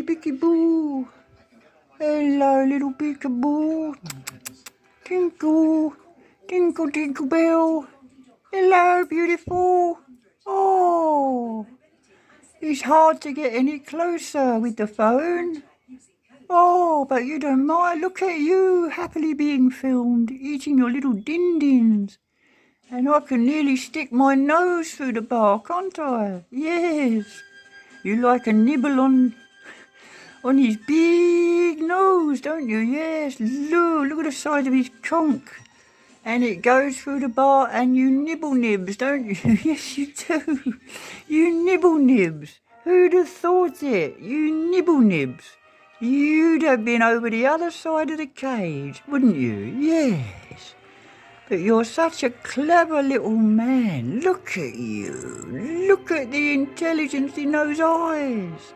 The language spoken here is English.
Bicky Bicky Boo. Hello, little peekaboo. Tinkle, tinkle, tinkle bell. Hello, beautiful. Oh, it's hard to get any closer with the phone. Oh, but you don't mind. Look at you, happily being filmed, eating your little din-dins. And I can nearly stick my nose through the bar, can't I? Yes. You like a nibble on his big nose, don't you? Yes. Look at the size of his conch. And it goes through the bar and you nibble nibs, don't you? Yes, you do. You nibble nibs. Who'd have thought it? You nibble nibs. You'd have been over the other side of the cage, wouldn't you? Yes. But you're such a clever little man. Look at you. Look at the intelligence in those eyes.